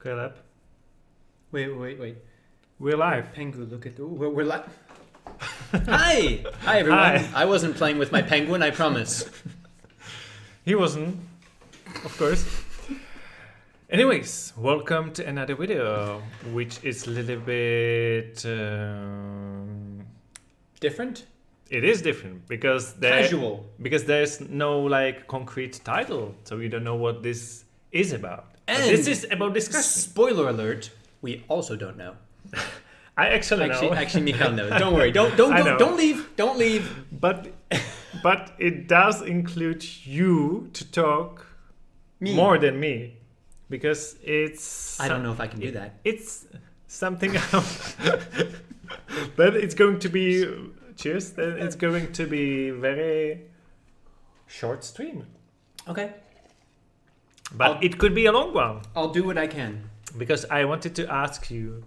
Caleb. Wait. We're live. Penguin, look at we're live. Hi everyone. Hi. I wasn't playing with my penguin, I promise. He wasn't, of course. Anyways, welcome to another video, which is a little bit... Different? It is different because Casual. Because there's no like concrete title, so we don't know what this is about. And but this is about discussion. Spoiler alert, we also don't know. I actually know. Actually, Mikhail knows. Don't worry. Don't leave. But it does include you to talk Me. more than me, because it's. I don't know if I can do that. It's something else. But it's going to be. Cheers. Then it's going to be very short stream. Okay. But it could be a long one. I'll do what I can. Because I wanted to ask you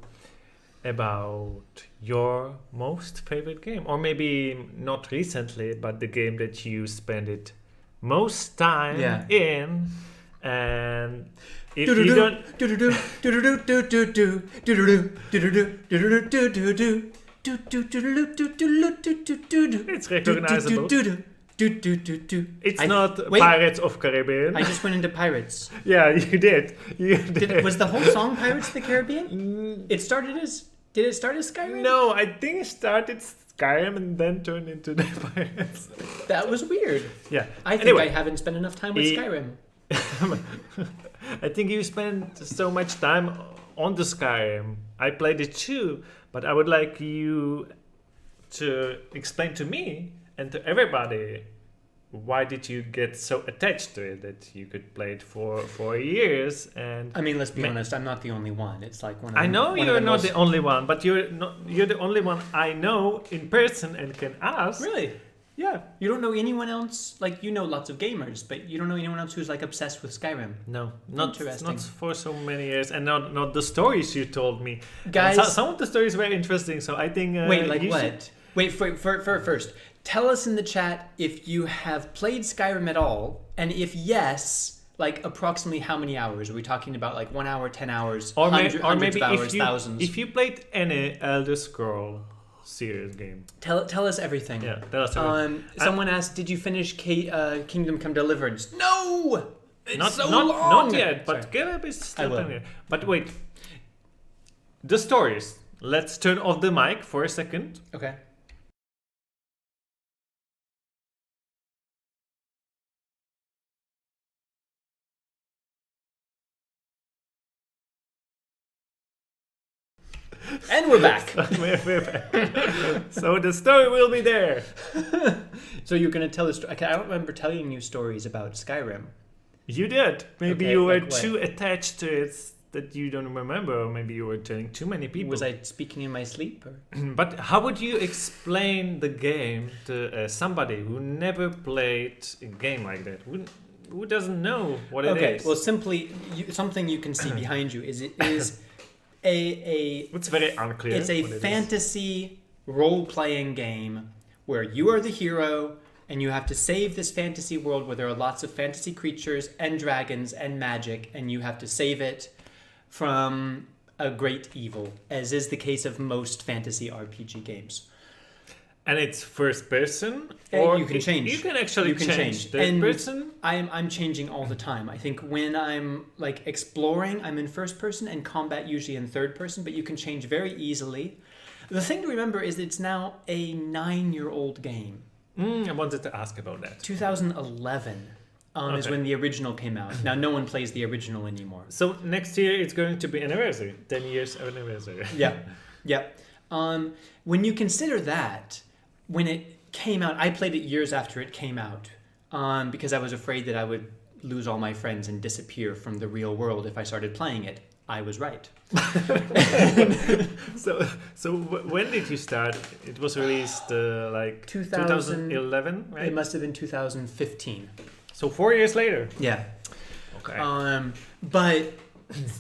about your most favorite game, or maybe not recently, but the game that you spend it most time in. And if you don't, it's recognizable. It's not Pirates of Caribbean. I just went into Pirates. Yeah, you did. You did. Was the whole song Pirates of the Caribbean? It started as... Did it start as Skyrim? No, I think it started Skyrim and then turned into the Pirates. That was weird. Yeah. I think I haven't spent enough time with Skyrim. I think you spent so much time on the Skyrim. I played it too, but I would like you to explain to me and to everybody, why did you get so attached to it that you could play it for years? And I mean, let's be honest, I'm not the only one. It's like one of I know you're not the only one, but you're the only one I know in person and can ask. Really? Yeah. You don't know anyone else? Like, you know lots of gamers, but you don't know anyone else who's like obsessed with Skyrim? No, not for so many years, and not the stories you told me. Guys, some of the stories were interesting, so I think... wait, like what? Wait, first, tell us in the chat if you have played Skyrim at all, and if yes, like approximately how many hours? Are we talking about like 1 hour, 10 hours, or hundreds maybe of hours, if thousands? If you played any Elder Scroll series game. Tell us everything. Yeah, tell us everything. Someone asked, did you finish Kingdom Come Deliverance? No! It's not long! Not yet, but Caleb is still playing it. But wait. The stories. Let's turn off the mic for a second. Okay. And we're back. We're back. So the story will be there. So you're going to tell a story. I don't remember telling you stories about Skyrim. You did. Maybe Okay, you were like too attached to it that you don't remember, or maybe you were telling too many people. Was I speaking in my sleep? Or? But how would you explain the game to somebody who never played a game like that? Who doesn't know what it is? Okay, well, simply, something you can see behind you is it is it's very unclear. It's a fantasy role-playing game where you are the hero and you have to save this fantasy world where there are lots of fantasy creatures and dragons and magic, and you have to save it from a great evil, as is the case of most fantasy RPG games. And it's first person, or you can change. You can actually change third person. I'm changing all the time. I think when I'm like exploring, I'm in first person, and combat usually in third person. But you can change very easily. The thing to remember is that it's now a 9-year-old game. I wanted to ask about that. 2011 is when the original came out. Now no one plays the original anymore. So next year it's going to be anniversary, 10 years anniversary. Yeah. When you consider that. When it came out, I played it years after it came out because I was afraid that I would lose all my friends and disappear from the real world if I started playing it. I was right. So when did you start? It was released like 2011, right? It must have been 2015. So 4 years later. Yeah. Okay. But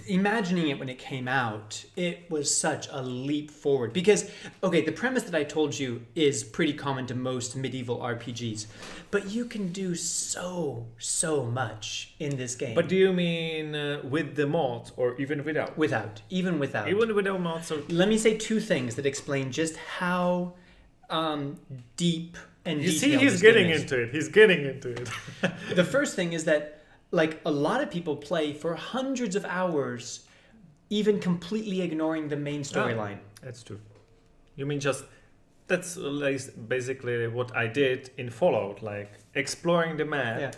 imagining it when it came out, it was such a leap forward. Because, okay, the premise that I told you is pretty common to most medieval RPGs. But you can do so much in this game. But do you mean with the mods or even without? Even without. Even without mods? Or... Let me say two things that explain just how deep and You detailed see, he's this getting game is. into it. He's getting into it. The first thing is that, like, a lot of people play for hundreds of hours, even completely ignoring the main storyline. That's true. You mean just... That's like basically what I did in Fallout, like exploring the map. Yeah.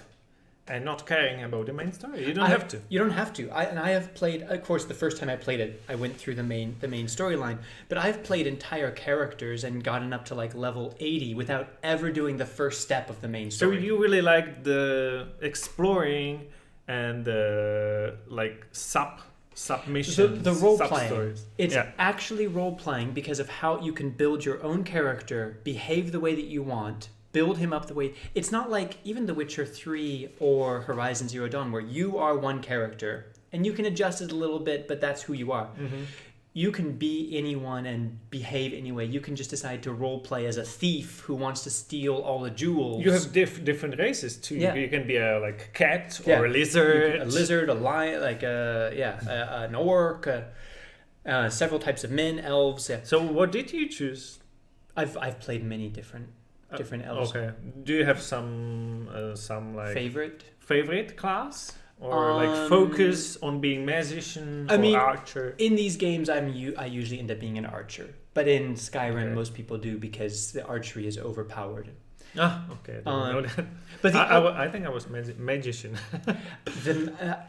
And not caring about the main story. You don't have to. You don't have to. I have played. Of course, the first time I played it, I went through the main storyline. But I've played entire characters and gotten up to like level 80 without ever doing the first step of the main story. So you really like the exploring and the like submissions, the role playing. sub-stories. It's actually role playing because of how you can build your own character, behave the way that you want. Build him up the way... It's not like even The Witcher 3 or Horizon Zero Dawn where you are one character and you can adjust it a little bit, but that's who you are. Mm-hmm. You can be anyone and behave anyway. You can just decide to role play as a thief who wants to steal all the jewels. You have different races too. Yeah. You can be a like cat or a lizard. A lizard, a lion, like an orc, several types of men, elves. Yeah. So what did you choose? I've played many different elves. Okay. Do you have some like favorite class or like focus on being magician or archer? In these games, I usually end up being an archer, but in Skyrim, most people do because the archery is overpowered. Ah, okay. I didn't know that. But I think I was magician.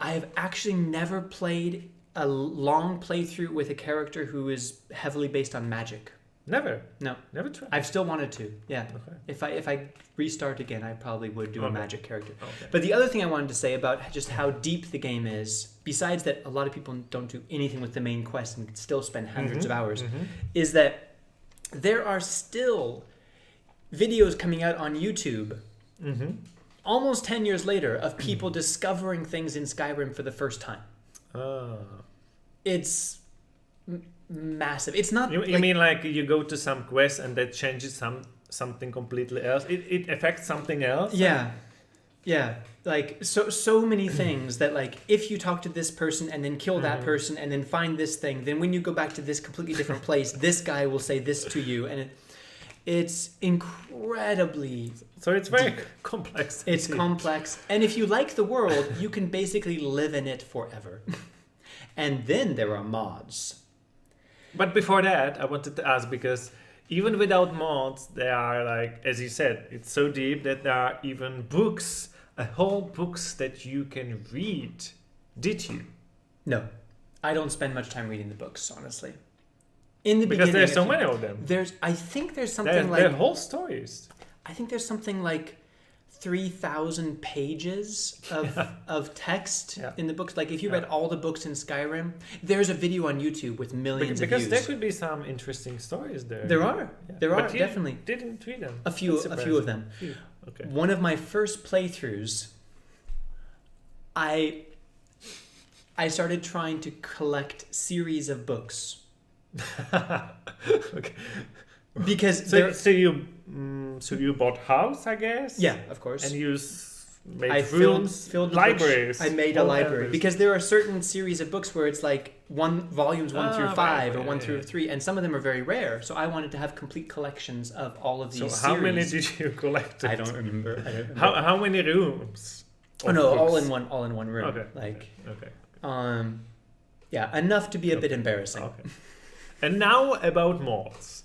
I've actually never played a long playthrough with a character who is heavily based on magic. Never. No. Never tried. I've still wanted to. Yeah. Okay. If I restart again, I probably would do a magic character. Okay. But the other thing I wanted to say about just how deep the game is, besides that a lot of people don't do anything with the main quest and still spend hundreds of hours, is that there are still videos coming out on YouTube almost 10 years later of people discovering things in Skyrim for the first time. It's massive. It's not. You mean like you go to some quest and that changes something completely else? It affects something else? Yeah. Like so many things that like if you talk to this person and then kill that person and then find this thing, then when you go back to this completely different place, this guy will say this to you, and it's incredibly. So it's very complex. It's complex, and if you like the world, you can basically live in it forever. And then there are mods. But before that, I wanted to ask, because even without mods, there are like, as you said, it's so deep that there are even books, whole books that you can read. Did you? No, I don't spend much time reading the books, honestly. In the because beginning, there's so many of them. I think there's something like they're whole stories. I think there's something like 3,000 pages of text in the books. Like if you read all the books in Skyrim, there's a video on YouTube with millions of views. Because there could be some interesting stories there. There are. Yeah. There are, but you definitely. Didn't read them. A few of them. Okay. One of my first playthroughs, I started trying to collect series of books. Okay. Because so you bought house, I guess. Yeah, of course. And you made filled libraries. I made a library because there are certain series of books where it's like volumes 1 through 5 or 1 through 3, and some of them are very rare. So I wanted to have complete collections of all of these. So how many did you collect? I don't remember. How many rooms? Oh no, all in one room. Okay. Like okay. Yeah, enough to be a bit embarrassing. Okay. And now about mods,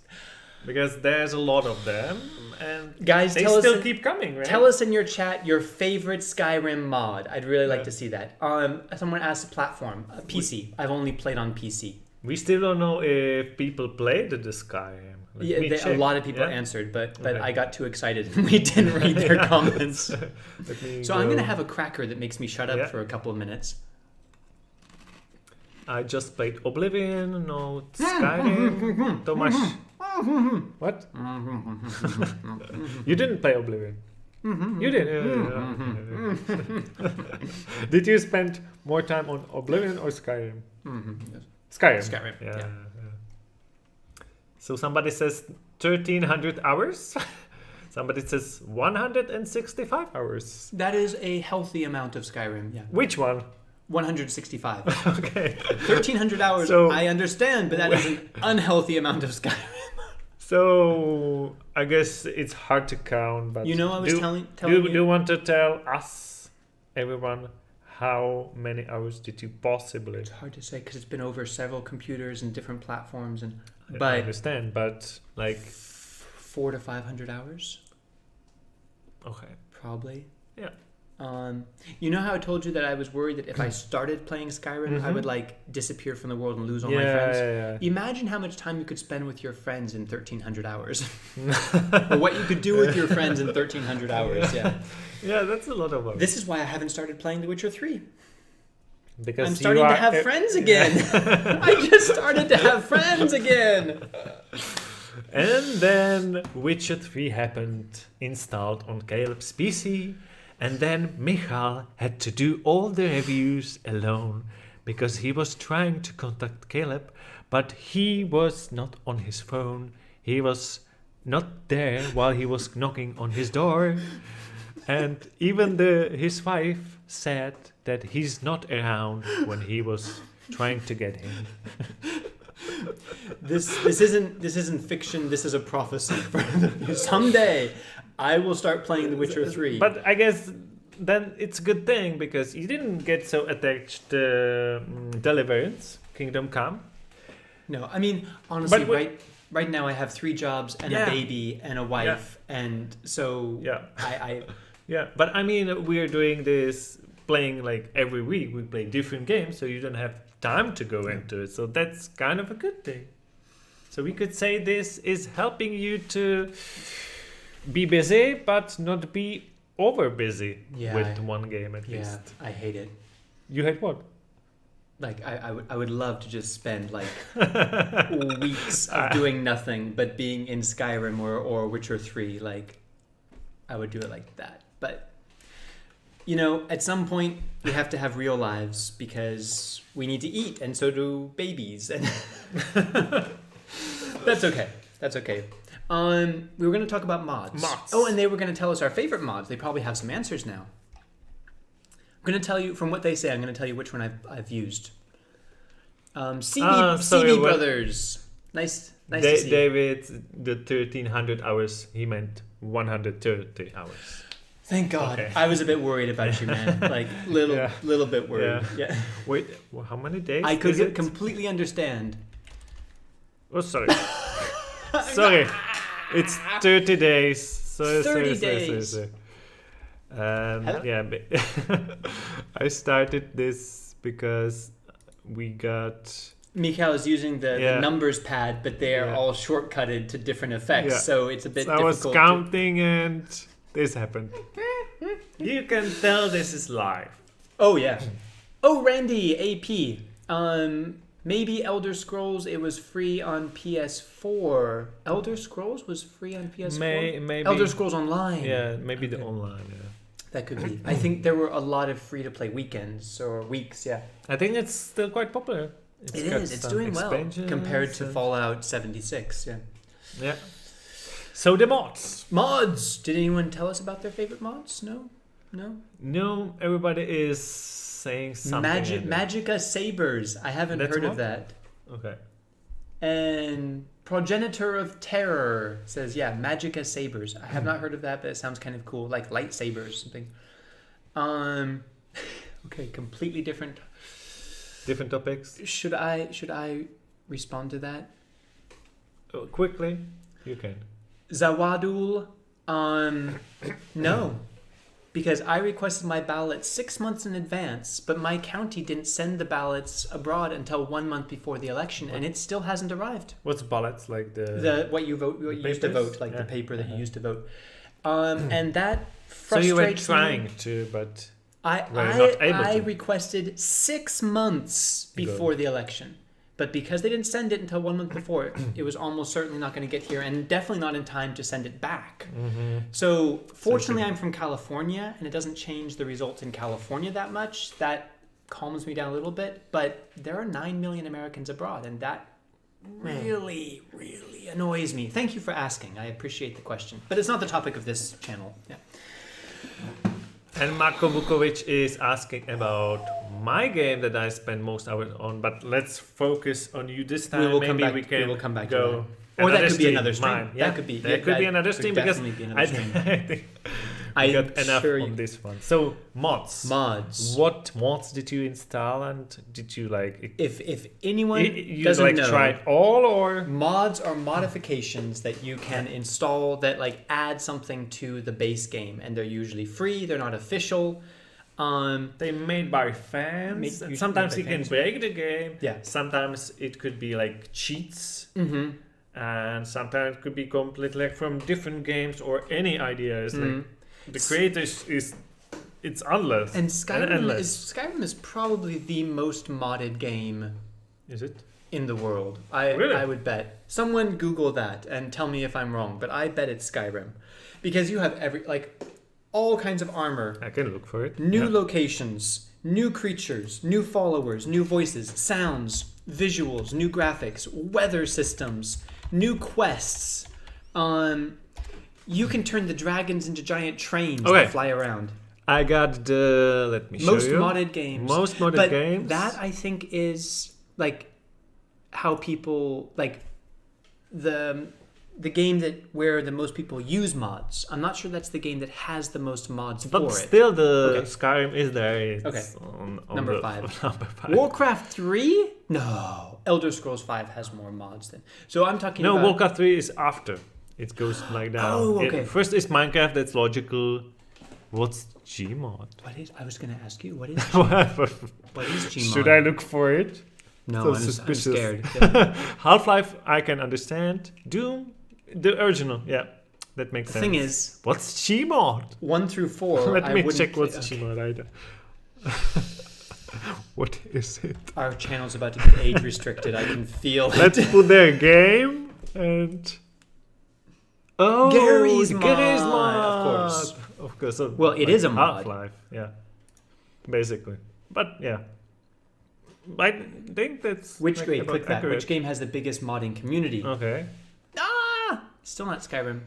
because there's a lot of them, and guys, they still keep coming, right? Tell us in your chat your favorite Skyrim mod. I'd really like to see that. Someone asked a platform, PC. I've only played on PC. We still don't know if people played the Skyrim. A lot of people answered, but I got too excited and we didn't read their comments. So I'm going to have a cracker that makes me shut up for a couple of minutes. I just played Oblivion, no Skyrim. Tomasz. What? You didn't play Oblivion? You did. Did you spend more time on Oblivion or Skyrim? Skyrim. Skyrim, yeah. So somebody says 1,300 hours. Somebody says 165 hours. That is a healthy amount of Skyrim, yeah. Which one? 165. Okay. 1,300 hours, So- I understand, but that is an unhealthy amount of Skyrim. So I guess it's hard to count, but You know, I was do, telling do you. you want to tell us, everyone, how many hours did you possibly? It's hard to say because it's been over several computers and different platforms, and I but understand, but like 400 to 500 hours, okay, probably. Yeah. You know how I told you that I was worried that if I started playing Skyrim, I would like disappear from the world and lose all my friends. yeah. Imagine how much time you could spend with your friends in 1,300 hours, or what you could do with your friends in 1,300 hours. Yeah. Yeah, that's a lot of hours. This is why I haven't started playing The Witcher 3. Because I'm starting to have friends again. I just started to have friends again. And then Witcher 3 happened, installed on Caleb's PC, and then Michal had to do all the reviews alone because he was trying to contact Caleb, but he was not on his phone. He was not there while he was knocking on his door. And even his wife said that he's not around when he was trying to get him. This isn't fiction. This is a prophecy. Someday, I will start playing The Witcher 3. But I guess then it's a good thing because you didn't get so attached to Deliverance, Kingdom Come. No, I mean honestly, But right now I have 3 jobs and a baby and a wife, and so Yeah. I Yeah, but I mean, we're doing this playing like every week. We play different games, so you don't have time to go into it. So that's kind of a good thing. So we could say this is helping you to be busy, but not be over busy with one game at least. I hate it. You had what? Like I would love to just spend like weeks of doing nothing but being in Skyrim or Witcher 3. Like I would do it like that. But you know, at some point we have to have real lives because we need to eat, and so do babies. And that's okay. That's okay. We were going to talk about mods. Oh, and they were going to tell us our favorite mods. They probably have some answers now. I'm going to tell you from what they say. I'm going to tell you which one I've used. CB Brothers. Nice to see. David, the 1,300 hours. He meant 130 hours. Thank God. Okay. I was a bit worried about you, man. Like little bit worried. Yeah. Wait, how many days? I could is it? completely understand. Oh, sorry. Sorry. It's 30 days. 30 days. Sorry. Hello? Yeah, I started this because we got... Mikhail is using the numbers pad, but they are all shortcutted to different effects, so it's a bit difficult. I was counting and this happened. You can tell this is live. Oh, yeah. Oh, Randy, AP. Maybe Elder Scrolls, it was free on PS4. Elder Scrolls was free on PS4? Maybe. Elder Scrolls Online. Yeah, maybe the online, yeah. That could be. I think there were a lot of free-to-play weekends or weeks, yeah. I think it's still quite popular. It is. It's doing well compared to Fallout 76, yeah. Yeah. So the mods. Mods! Did anyone tell us about their favorite mods? No? No, everybody is saying something. Magicka Sabers. I haven't heard of that. Okay. And Progenitor of Terror says, yeah, Magicka Sabers. I have not heard of that, but it sounds kind of cool. Like lightsabers, something. Okay, completely different. Different topics. Should I respond to that? Quickly, you can. Zawadul, no. Because I requested my ballot 6 months in advance, but my county didn't send the ballots abroad until 1 month before the election, and it still hasn't arrived. What's ballots like what you used to vote, like the paper that you used to vote, and that frustrates So you were me. trying to, but I not able to. requested 6 months before the election But because they didn't send it until 1 month before, it was almost certainly not going to get here, and definitely not in time to send it back. So fortunately, I'm from California, and it doesn't change the results in California that much. That calms me down a little bit. But there are 9 million Americans abroad, and that really, really annoys me. Thank you for asking. I appreciate the question. But it's not the topic of this channel. Yeah. And Marko Vukovic is asking about my game that I spend most hours on, but let's focus on you this time. We will Maybe come back go. to that. Or that could be another stream. Mine. Yeah, That could be another stream because definitely be another stream. I think we got enough on this one. So mods. What mods did you install, and did you like? If anyone you doesn't like know, try all or mods are modifications that you can install that like add something to the base game, and they're usually free. They're not official. They're made by fans. Sometimes you can break the game. Yeah. Sometimes it could be like cheats. And sometimes it could be completely like from different games or any ideas. Like the creators it's endless. And Skyrim is probably the most modded game. Is it? In the world. Really? I would bet. Someone Google that and tell me if I'm wrong, but I bet it's Skyrim. Because you have all kinds of armor. I can look for it. New locations, new creatures, new followers, new voices, sounds, visuals, new graphics, weather systems, new quests. You can turn the dragons into giant trains that fly around. I got the let me show most you. Modded games. Most modded games. That I think is like how people like the game where the most people use mods. I'm not sure that's the game that has the most mods for it. But still, the Skyrim is there. It's on number 5. Number 5. Warcraft 3? No. Elder Scrolls 5 has more mods than. So I'm talking about. No, Warcraft 3 is after. It goes like down. Oh, okay. First is Minecraft. That's logical. What's Gmod? I was going to ask you. What is Gmod? What is Gmod? Should I look for it? No, I'm scared. Yeah. Half-Life, I can understand. Doom, the original, yeah, that makes sense. The thing is, what's Gmod? 1 through 4. Let me check what's Gmod either. What is it? Our channel's about to get age restricted. I can feel it. Let's put their game and. Oh, Gary's mod, of course. So well, it is a mod. Half-Life, yeah, basically. But yeah, I think that's which game. Click that. Which game has the biggest modding community? Okay. Still not Skyrim.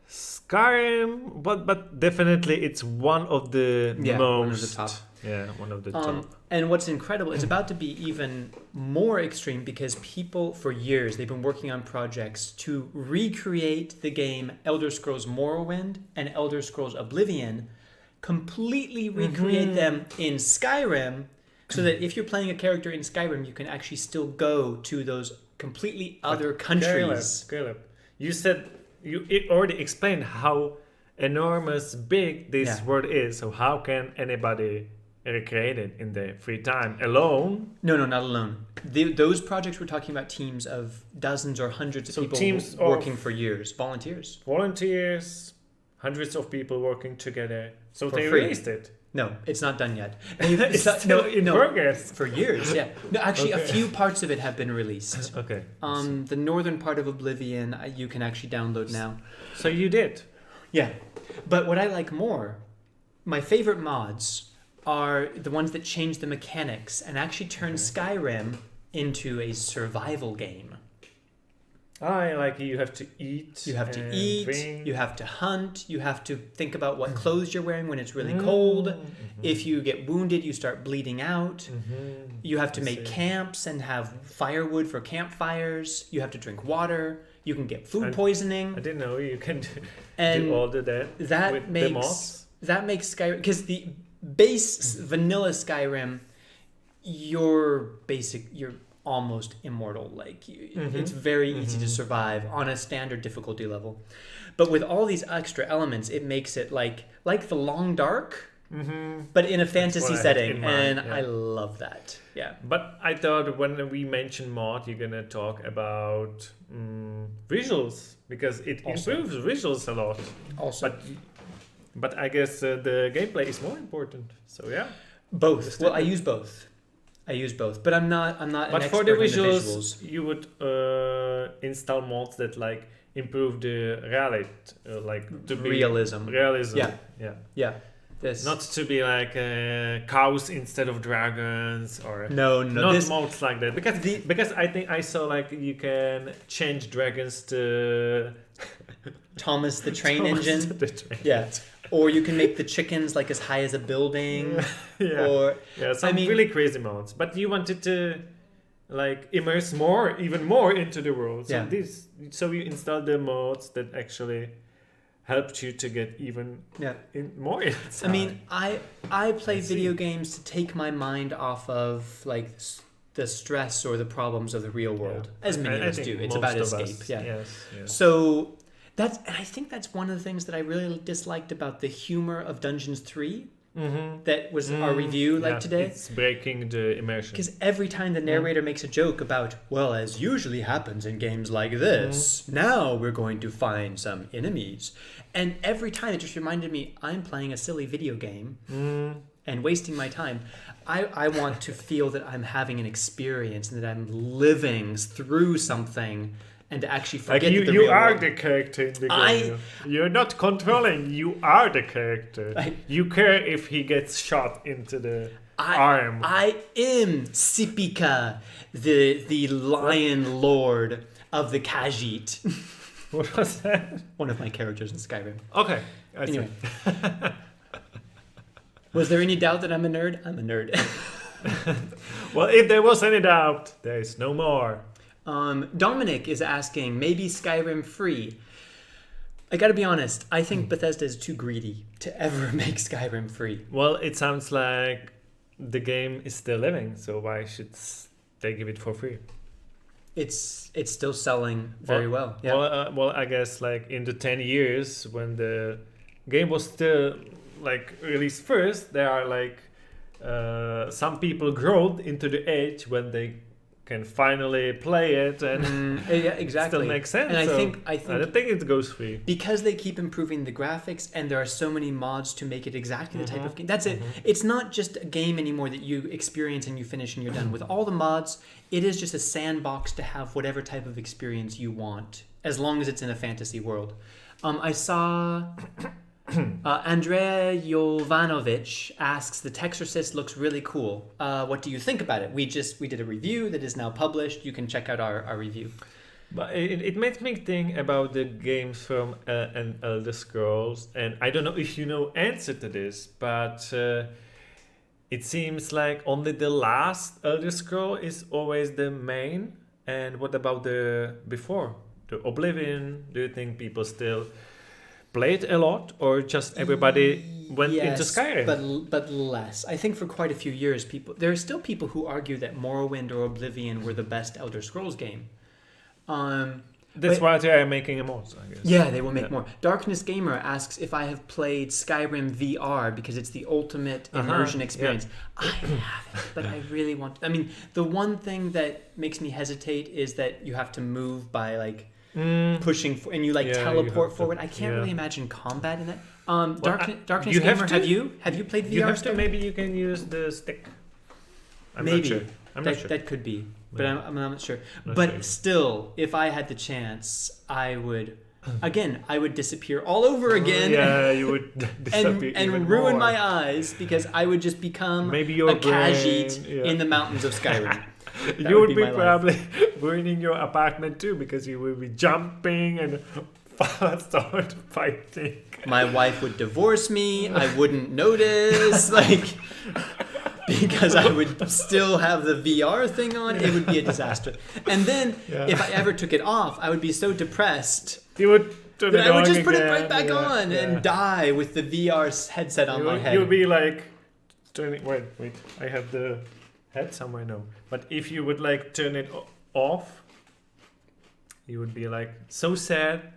Skyrim, but definitely it's one of the most. One of the top. Yeah, one of the top. And what's incredible, it's about to be even more extreme because people, for years, they've been working on projects to recreate the game Elder Scrolls Morrowind and Elder Scrolls Oblivion, completely recreate them in Skyrim, so that if you're playing a character in Skyrim, you can actually still go to those completely other countries. Caleb, you said you already explained how enormous big this world is. So how can anybody recreate it in their free time alone? No, not alone. Those projects we're talking about teams of dozens or hundreds of people teams working for years. Volunteers, hundreds of people working together. So they free. released it. No, it's not done yet. It's still in progress. For years, yeah. No, actually, a few parts of it have been released. Okay. The northern part of Oblivion, you can actually download now. So you did? Yeah. But what I like more, my favorite mods are the ones that change the mechanics and actually turn Skyrim into a survival game. You have to eat. You have to eat. Drink. You have to hunt. You have to think about what clothes you're wearing when it's really cold. If you get wounded, you start bleeding out. You have to make camps and have firewood for campfires. You have to drink water. You can get food poisoning. I didn't know you can do all of that. That makes Skyrim, because the base vanilla Skyrim, you're almost immortal. It's very easy to survive on a standard difficulty level. But with all these extra elements, it makes it like the Long Dark, but in a fantasy setting. I love that. Yeah. But I thought when we mention mod, you're going to talk about visuals, because it improves visuals a lot. Also. But I guess the gameplay is more important. So yeah. Both. Well, I use both. I use both, but I'm not an But expert for the in visuals, you would install mods that like improve the reality, like to be Realism. Yeah. Yeah. This. Not to be like cows instead of dragons, or No, not this modes like that. Because I think I saw like you can change dragons to Thomas the Train Thomas Engine. the Train. Yeah. Or you can make the chickens like as high as a building. Yeah. Or Some really crazy modes. But you wanted to like immerse even more into the world. So so you install the modes that actually helped you to get even more inside. I mean, I play video games to take my mind off of like the stress or the problems of the real world, as many of us do. It's about escape. Yes. So I think that's one of the things that I really disliked about the humor of Dungeons 3. That was our review today. It's breaking the immersion. Because every time the narrator makes a joke about, well, as usually happens in games like this, now we're going to find some enemies. And every time it just reminded me, I'm playing a silly video game and wasting my time. I want to feel that I'm having an experience and that I'm living through something. And to actually forget like you are the character in the game. You're not controlling. You are the character. You care if he gets shot into the arm. I am Sipika, the lion lord of the Khajiit. What was that? One of my characters in Skyrim. Okay. Anyway. Was there any doubt that I'm a nerd? I'm a nerd. Well, if there was any doubt, there is no more. Dominic is asking, maybe Skyrim free. I gotta be honest, I think Bethesda is too greedy to ever make Skyrim free. Well, it sounds like the game is still living, so why should they give it for free? It's still selling very well. Yeah. Well, I guess like in the 10 years when the game was still like released first, there are like some people growed into the age when they can finally play it and exactly. Still makes sense. And I so think I don't think it goes free because they keep improving the graphics and there are so many mods to make it exactly the type of game. That's it. It's not just a game anymore that you experience and you finish and you're done. With all the mods, it is just a sandbox to have whatever type of experience you want, as long as it's in a fantasy world. I saw Andrea Jovanovic asks, the Texorcist looks really cool. What do you think about it? We did a review that is now published. You can check out our review. But it makes me think about the games from an Elder Scrolls, and I don't know if you know answer to this, but it seems like only the last Elder Scroll is always the main. And what about the before? The Oblivion? Do you think people still played a lot, or just everybody went into Skyrim? But less. I think for quite a few years, there are still people who argue that Morrowind or Oblivion were the best Elder Scrolls game. That's why they are making a mod, I guess. Yeah, they will make more. Darkness Gamer asks if I have played Skyrim VR because it's the ultimate immersion experience. Yeah. I haven't, but I really want. I mean, the one thing that makes me hesitate is that you have to move by like pushing and you teleport forward. I can't really imagine combat in that. Darkness Gamer, have you played VR? You have to. Maybe you can use the stick. I'm not sure. That could be, but I'm not sure. But still, if I had the chance, I would. Again, I would disappear all over again. Yeah, you would disappear and ruin my eyes because I would just become a Khajiit in the mountains of Skyrim. You would be probably ruining your apartment too because you would be jumping and start fighting. My wife would divorce me. I wouldn't notice, because I would still have the VR thing on. It would be a disaster. And then if I ever took it off, I would be so depressed. You would turn it on. I would just put it right back on and die with the VR headset on my head. You would be like turning. Wait. I have the head somewhere now. But if you would turn it off, you would be so sad.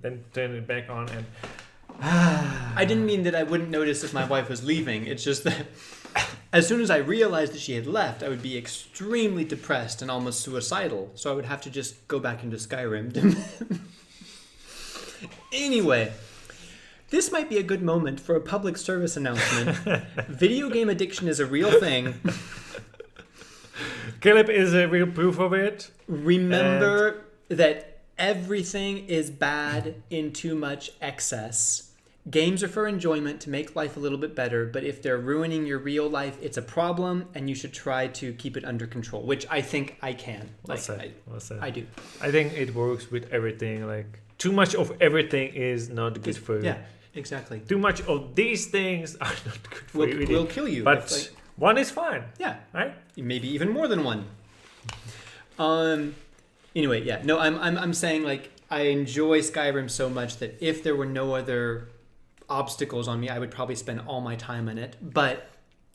Then turn it back on and. I didn't mean that I wouldn't notice if my wife was leaving. It's just that as soon as I realized that she had left, I would be extremely depressed and almost suicidal. So I would have to just go back into Skyrim. Anyway, this might be a good moment for a public service announcement. Video game addiction is a real thing. Caleb is a real proof of it. Remember that everything is bad in too much excess. Games are for enjoyment to make life a little bit better, but if they're ruining your real life, it's a problem, and you should try to keep it under control, which I think I can. Well said. I do. I think it works with everything. Like too much of everything is not good for you. Yeah, exactly. Too much of these things are not good for you. Will kill you. But one is fine. Yeah. Right? Maybe even more than one. Anyway, yeah. No, I'm saying like I enjoy Skyrim so much that if there were no other obstacles on me, I would probably spend all my time in it. But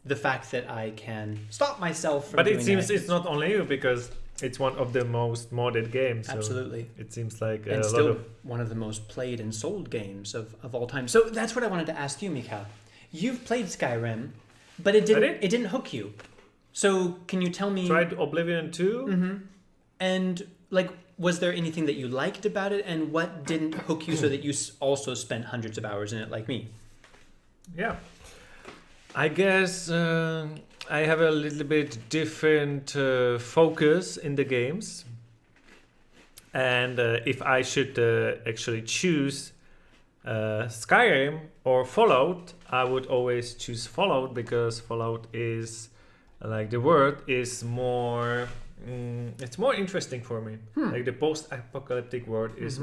the fact that I can stop myself from doing it seems that, it's not only you, because it's one of the most modded games. So absolutely. it seems like and a still lot of... one of the most played and sold games of all time. So that's what I wanted to ask you, Mikhail. You've played Skyrim, but it didn't hook you. So can you tell me... Tried Oblivion 2? Mm-hmm. And like, was there anything that you liked about it, and what didn't hook you so that you also spent hundreds of hours in it like me? Yeah. I guess I have a little bit different focus in the games. And if I should actually choose Skyrim or Fallout, I would always choose Fallout, because Fallout is, like, the world is more... it's more interesting for me. Like the post-apocalyptic world is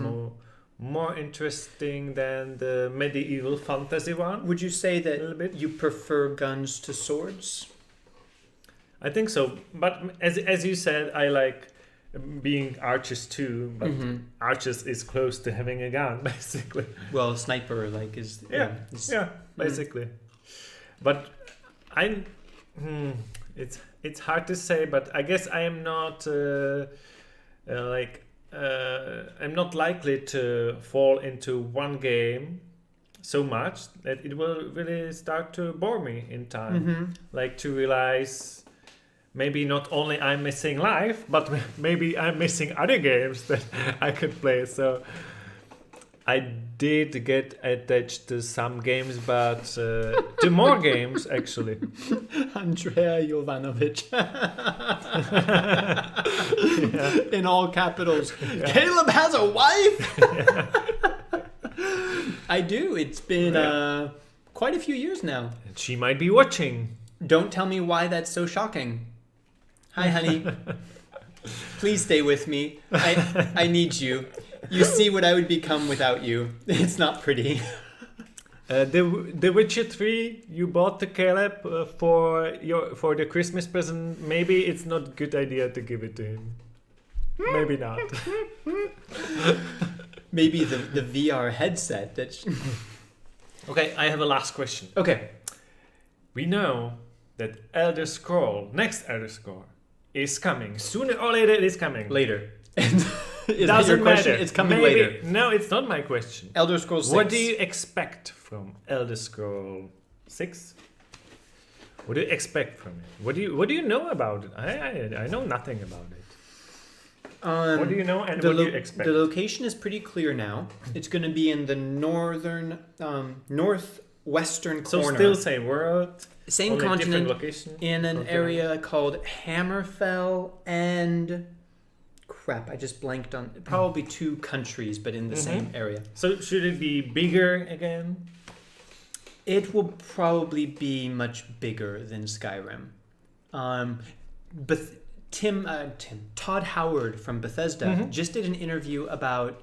more interesting than the medieval fantasy one. Would you say that you prefer guns to swords? I think so. But as you said, I like being archers too. But archers is close to having a gun, basically. Well, sniper like is basically. But I'm. It's hard to say, but I guess I am not I'm not likely to fall into one game so much that it will really start to bore me in time. Like to realize maybe not only I'm missing life, but maybe I'm missing other games that I could play. So I did get attached to some games, but to more games actually. Andrea Jovanovic. In all capitals. Yeah. Caleb has a wife. I do. It's been quite a few years now. And she might be watching. Don't tell me why that's so shocking. Hi, honey. Please stay with me. I need you. You see what I would become without you. It's not pretty. The Witcher 3 you bought to Caleb for the Christmas present. Maybe it's not a good idea to give it to him. Maybe not. Maybe the VR headset. Okay, I have a last question. Okay. We know that next Elder Scroll is coming. Sooner or later it is coming. Later. Is that your question? Matter. It's coming Maybe. later. No, it's not my question. Elder Scrolls 6. What do you expect from Elder Scroll 6? What do you expect from it? What do you know about it? I know nothing about it. What do you know and what do you expect? The location is pretty clear now. It's going to be in the northwestern corner. So still same world, same only continent, location, in an area called Hammerfell and... Crap, I just blanked on... Probably two countries, but in the same area. So should it be bigger again? It will probably be much bigger than Skyrim. But Todd Howard from Bethesda just did an interview about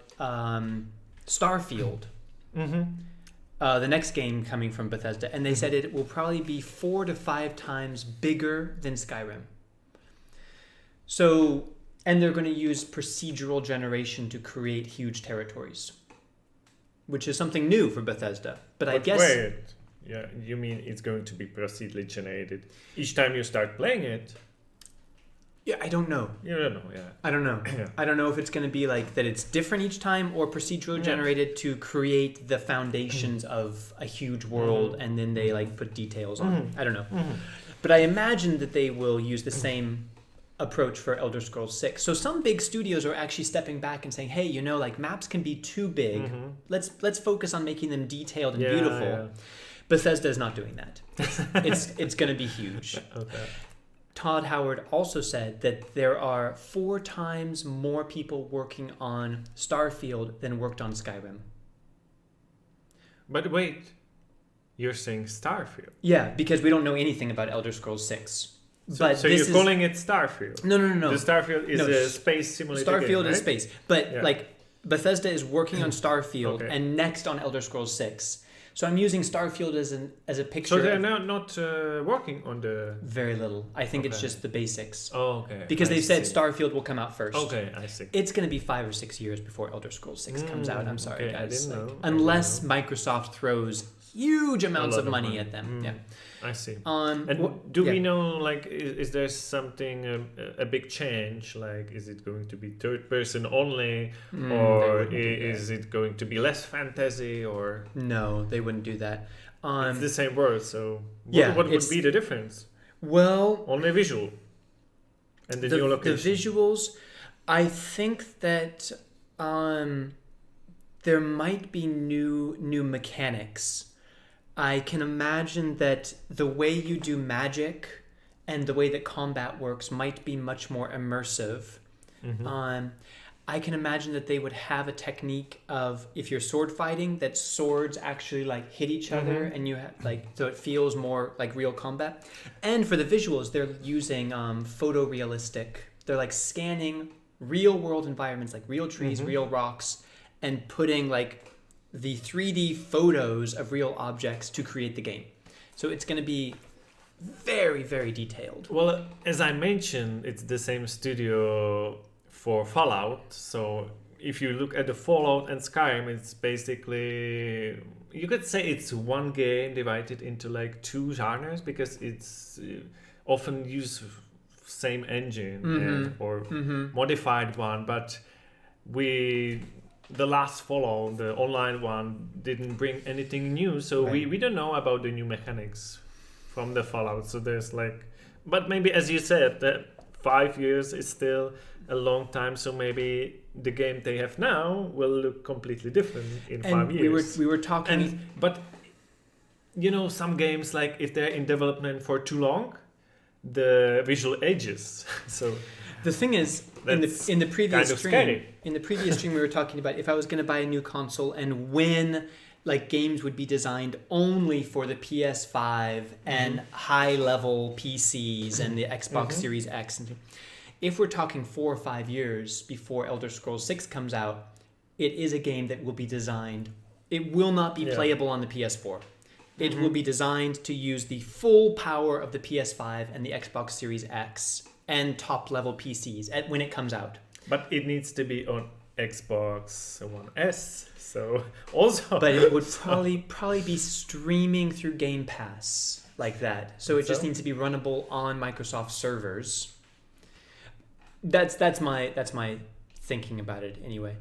Starfield. The next game coming from Bethesda. And they said it will probably be 4 to 5 times bigger than Skyrim. So... And they're going to use procedural generation to create huge territories, which is something new for Bethesda. But I guess... Wait, yeah, you mean it's going to be procedurally generated each time you start playing it? Yeah, I don't know. You don't know, yeah. I don't know. Yeah. I don't know if it's going to be like that it's different each time or procedurally generated to create the foundations of a huge world and then they like put details on it. I don't know. But I imagine that they will use the same... approach for Elder Scrolls 6. So some big studios are actually stepping back and saying, hey, you know, like maps can be too big. Let's focus on making them detailed and beautiful. Bethesda is not doing that. It's going to be huge. Okay. Todd Howard also said that there are 4 times more people working on Starfield than worked on Skyrim. But wait, you're saying Starfield? Yeah, because we don't know anything about Elder Scrolls 6. So you're calling it Starfield? No. The Starfield is a space simulator Starfield game, right? is space. But like Bethesda is working on Starfield Okay. and next on Elder Scrolls 6. So I'm using Starfield as a picture. So they're of not working on the... very little. I think it's Okay. just the basics. Oh, okay. Because I they said see. Starfield will come out first. Okay, I see. It's going to be 5 or 6 years before Elder Scrolls 6 comes out. I'm sorry, okay, I guys. didn't Like, know. unless Microsoft throws huge amounts lot of of money money. at them. Yeah. I see. And Do we know, like, is there something, a big change? Like, is it going to be third person only? Or is it going to be less fantasy? Or No, they wouldn't do that. it's the same world, so yeah, what would be the difference? Well, Only visual. And the new the location. visuals, I think that there might be new mechanics. I can imagine that the way you do magic and the way that combat works might be much more immersive. I can imagine that they would have a technique of, if you're sword fighting, that swords actually like hit each other and you have like, so it feels more like real combat. And for the visuals, they're using photorealistic. They're like scanning real world environments, like real trees, real rocks, and putting like the 3D photos of real objects to create the game. So it's going to be very, very detailed. Well, as I mentioned, it's the same studio for Fallout. So if you look at the Fallout and Skyrim, it's basically, you could say it's one game divided into like 2 genres, because it's often use same engine or modified one. But the last Fallout, the online one, didn't bring anything new. So we don't know about the new mechanics from the Fallout. So there's like, but maybe as you said, that 5 years is still a long time, so maybe the game they have now will look completely different in 5 years. We were talking, But you know, some games, like if they're in development for too long, the visual ages. So the thing is, that's in the previous kind of stream, scary. in the previous stream, we were talking about if I was going to buy a new console and when like games would be designed only for the PS5 and high level PCs and the Xbox Series X. And if we're talking 4 or 5 years before Elder Scrolls 6 comes out, it is a game that will be designed. It will not be playable on the PS4. It will be designed to use the full power of the PS5 and the Xbox Series X and top level PCs when it comes out. But it needs to be on Xbox One S. So also, but it would probably be streaming through Game Pass like that. So it just needs to be runnable on Microsoft servers. That's my thinking about it anyway.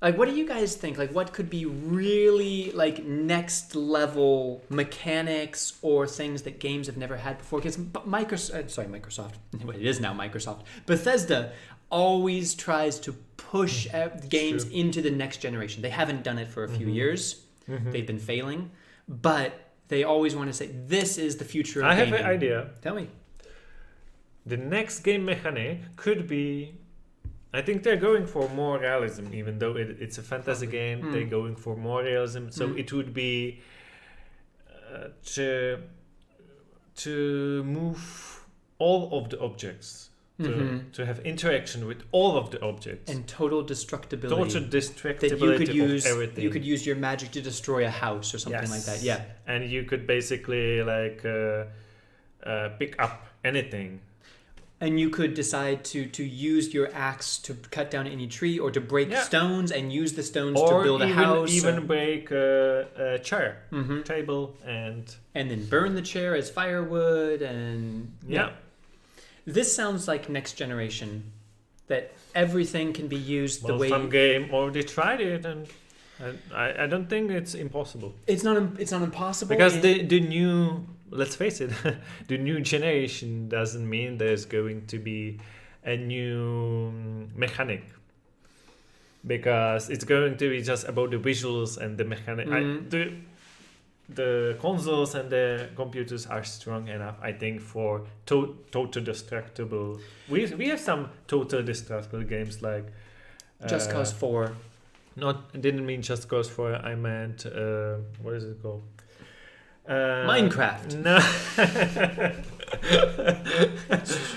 Like, what do you guys think? Like, what could be really like next level mechanics or things that games have never had before? Because Microsoft. Well, it is now Microsoft. Bethesda always tries to push games into the next generation. They haven't done it for a few years. They've been failing, but they always want to say this is the future of gaming. I have an idea. Tell me. The next game mechanic could be, I think they're going for more realism, even though it's a fantasy game. They're going for more realism. So it would be to move all of the objects, to have interaction with all of the objects. And total destructibility. Total destructibility that you could use, of everything. You could use your magic to destroy a house or something like that. Yeah. And you could basically like pick up anything. And you could decide to use your axe to cut down any tree or to break stones and use the stones to build a house. Even break a chair, table, and then burn the chair as firewood. And this sounds like next generation, that everything can be used the way. Some game already tried it, and I don't think it's impossible. It's not impossible because the new. Let's face it, the new generation doesn't mean there's going to be a new mechanic, because it's going to be just about the visuals and the mechanic. the consoles and the computers are strong enough, I think, for total destructible. We have some total destructible games like Just Cause 4. Didn't mean Just Cause 4. I meant what is it called? Minecraft. No.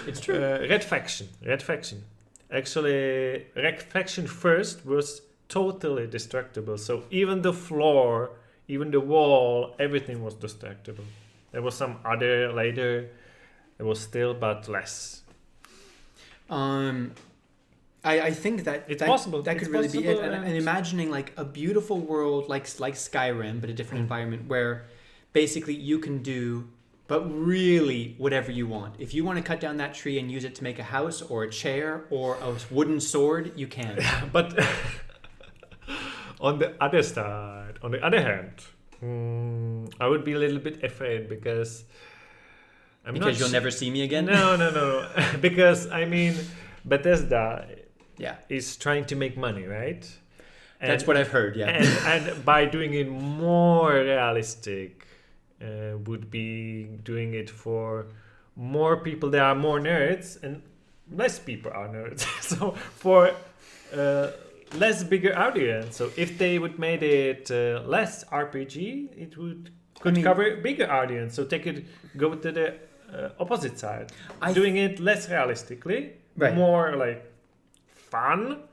It's true. Red Faction. Actually, Red Faction first was totally destructible. So even the floor, even the wall, everything was destructible. There was some other later. It was still, but less. I think that It's possible. That It's could really be it. possible, And imagining like a beautiful world like Skyrim, but a different environment where basically you can do, but really whatever you want. If you want to cut down that tree and use it to make a house or a chair or a wooden sword, you can. But on the other hand, I would be a little bit afraid because You'll never see me again? No. Because I mean, Bethesda Yeah. is trying to make money, right? And, That's what I've heard, yeah. and by doing it more realistic, would be doing it for more people. There are more nerds and less people are nerds. So for less bigger audience. So if they would made it less RPG, it could cover bigger audience. So they could go to the opposite side, doing it less realistically, Right. more like fun,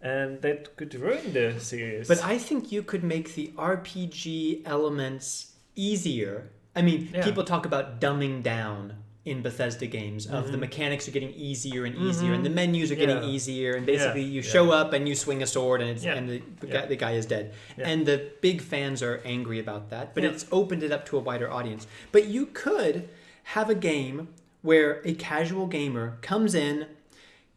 and that could ruin the series. But I think you could make the RPG elements easier. I mean, people talk about dumbing down in Bethesda games of the mechanics are getting easier and easier, and the menus are getting easier, and basically you show up and you swing a sword and the guy is dead. Yeah. And the big fans are angry about that, but it's opened it up to a wider audience. But you could have a game where a casual gamer comes in,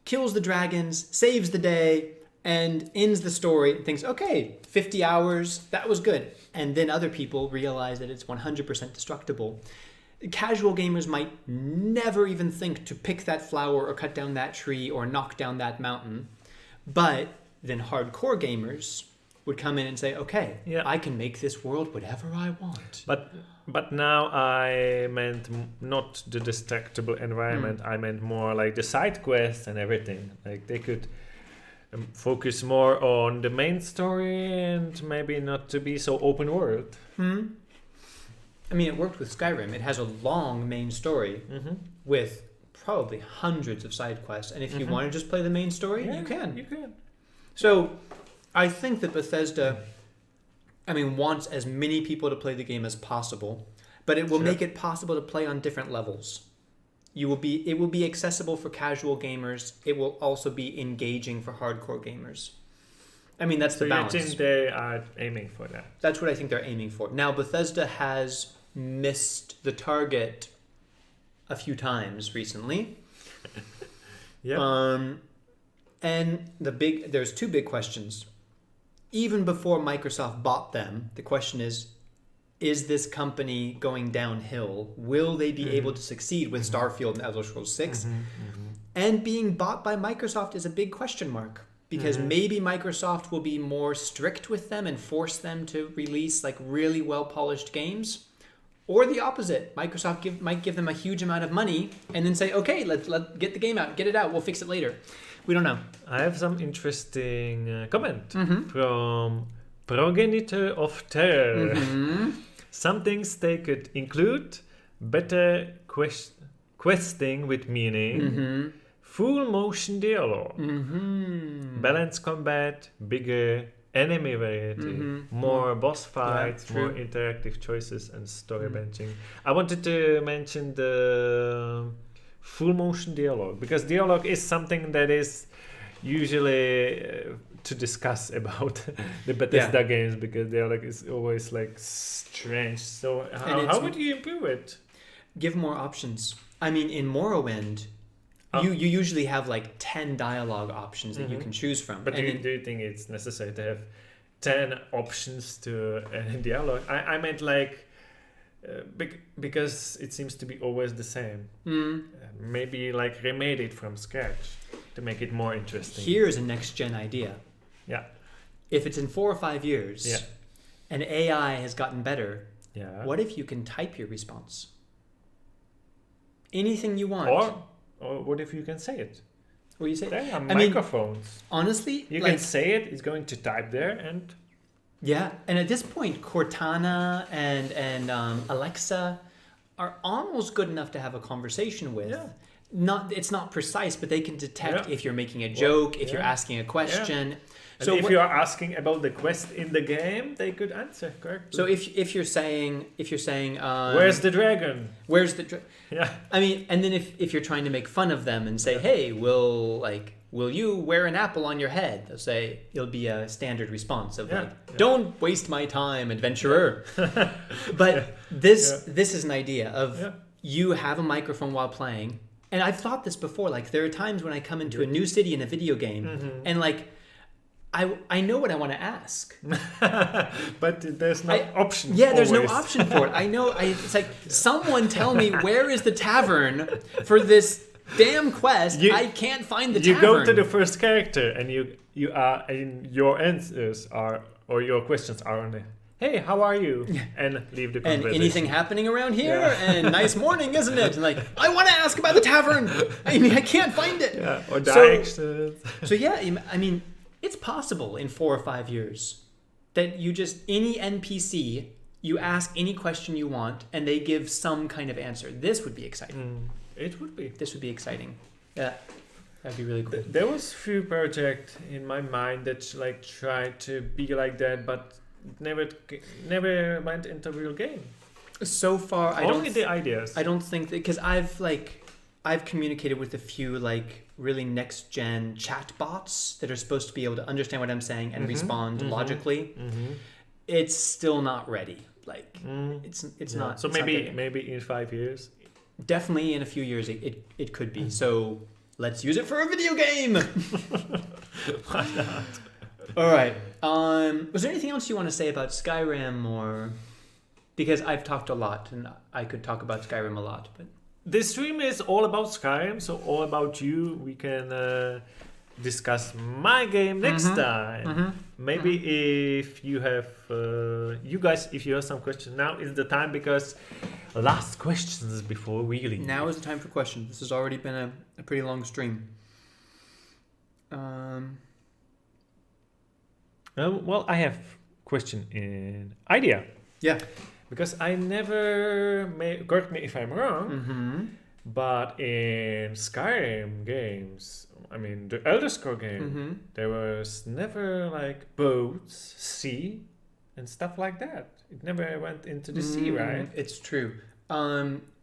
kills the dragons, saves the day, and ends the story and thinks, okay, 50 hours, that was good. And then other people realize that it's 100% destructible. Casual gamers might never even think to pick that flower or cut down that tree or knock down that mountain. But then hardcore gamers would come in and say, okay, I can make this world whatever I want. But now I meant not the destructible environment. I meant more like the side quests and everything. Like they could focus more on the main story and maybe not to be so open world. I mean, it worked with Skyrim. It has a long main story with probably hundreds of side quests. And if you want to just play the main story, you can. You can. So I think that Bethesda, wants as many people to play the game as possible, but it will make it possible to play on different levels. It will be accessible for casual gamers. It will also be engaging for hardcore gamers. That's the balance. You think they are aiming for that? That's what I think they're aiming for. Now, Bethesda has missed the target a few times recently. And there's two big questions. Even before Microsoft bought them, the question is this company going downhill? Will they be able to succeed with Starfield and Elder Scrolls 6? And being bought by Microsoft is a big question mark. Because maybe Microsoft will be more strict with them and force them to release like really well-polished games. Or the opposite. Microsoft might give them a huge amount of money and then say, okay, let's get the game out. Get it out. We'll fix it later. We don't know. I have some interesting comment from Progenitor of Terror. Some things they could include: better questing with meaning, full motion dialogue, balanced combat, bigger enemy variety, more boss fights, more interactive choices, and story benching. I wanted to mention the full motion dialogue because dialogue is something that is usually to discuss about the Bethesda games because dialogue is always like strange. So how would you improve it? Give more options. In Morrowind, you usually have like 10 dialogue options that you can choose from. But do you think it's necessary to have 10 options to dialogue? I meant like because it seems to be always the same. Maybe like remade it from scratch to make it more interesting. Here's a next gen idea. Yeah. If it's in 4 or 5 years and AI has gotten better Yeah. What if you can type your response? Anything you want. Or what if you can say it? What do you say? There are I mean, microphones. honestly, You like, can say it. It's going to type there, and yeah. And at this point, Cortana and Alexa are almost good enough to have a conversation with. Yeah. It's not precise, but they can detect Yeah. if you're making a joke, if you're yeah. asking a question. And So if what- you are asking about the quest in the game, they could answer correctly. So if you're saying Where's the dragon? where's the Yeah. I mean, and then if you're trying to make fun of them and say, hey, will you wear an apple on your head? They'll say, it'll be a standard response of don't waste my time, adventurer. But this is an idea of you have a microphone while playing. And I've thought this before. Like, there are times when I come into a new city in a video game and like, I know what I want to ask. But there's no option. Yeah, there's always. no option for it. I know. It's like, someone tell me, where is the tavern for this damn quest? I can't find the tavern. You go to the first character and you are, and your answers are, or your questions are on the, hey, how are you? And leave the conversation. And anything happening around here? And nice morning, isn't it? And like, I want to ask about the tavern. I mean, I can't find it. Yeah, or directions. So yeah, I mean, it's possible in 4 or 5 years that you just, any NPC, you ask any question you want and they give some kind of answer. This would be exciting. It would be. This would be exciting. Yeah, that'd be really cool. There was few projects in my mind that like tried to be like that, but never went into real game. So far, Only the ideas. I don't think that, because I've communicated with a few like really next gen chat bots that are supposed to be able to understand what I'm saying and respond logically. It's still not ready. Like it's not. So it's not there yet. maybe in 5 years. Definitely in a few years it could be. So let's use it for a video game. Why not? All right. Was there anything else you want to say about Skyrim, or because I've talked a lot and I could talk about Skyrim a lot, but This stream is all about Skyrim, so all about you. We can discuss my game next time. Maybe if you have, you guys, if you have some questions, now is the time, because last questions before we leave. now is the time for questions. This has already been a pretty long stream. Well, I have question in idea. Yeah. Because I never, correct me if I'm wrong, but in Skyrim games, I mean the Elder Scrolls game, there was never like boats, sea, and stuff like that. It never went into the sea, right? It's true.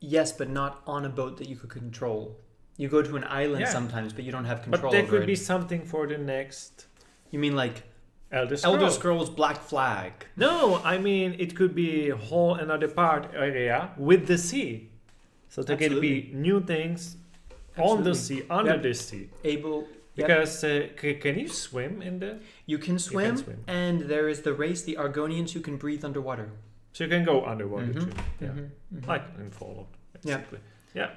Yes, but not on a boat that you could control. You go to an island sometimes, but you don't have control But there over could be it. something for the next You mean like Elder Scrolls. Elder Scrolls Black Flag? No, I mean it could be a whole another part area with the sea. So there could be new things on the sea, under the sea. Because can you swim in the? You can swim, swim. and there is the race, the Argonians, who can breathe underwater. So you can go underwater too. Like in Fallout. Basically. Yeah.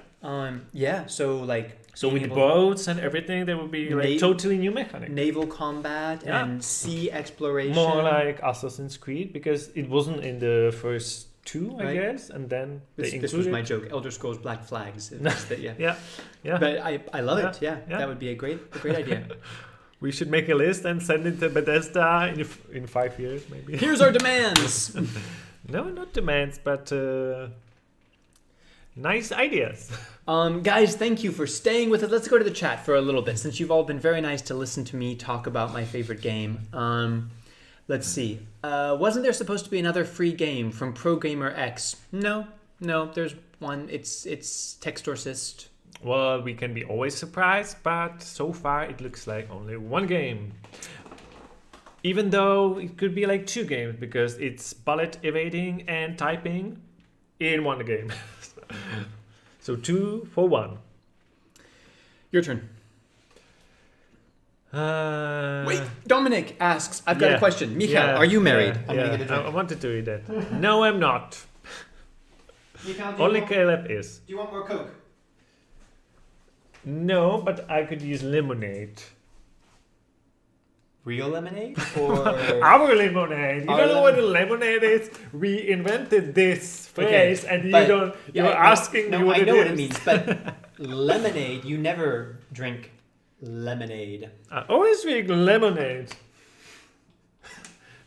So like. So with boats and everything, there will be like totally new mechanics. Naval combat and sea exploration. More like Assassin's Creed, because it wasn't in the first two, I guess, and then this was my joke. Elder Scrolls Black Flags. Yeah. But I love it. Yeah, that would be a great idea. We should make a list and send it to Bethesda in 5 years, maybe. Here's our demands. No, not demands, but nice ideas. Guys, thank you for staying with us. Let's go to the chat for a little bit, since you've all been very nice to listen to me talk about my favorite game. Let's see. Wasn't there supposed to be another free game from Pro-Gamer X? No, there's one. It's Text Assist. Well, we can be always surprised, but so far it looks like only one game. Even though it could be like 2 games, because it's bullet evading and typing in one game. So 2 for 1. Your turn. Uh, Wait, Dominic asks, I've got a question. Michael, are you married? I'm going to get a drink. I wanted to read that. No, I'm not. Only Caleb is. Do you want more Coke? No, but I could use lemonade. Real lemonade or Our lemonade. You Our don't know what a lemonade is? We invented this phrase, and you but- don't. You're I- asking no, me what I it know is. what it means, but lemonade. You never drink lemonade. I always drink lemonade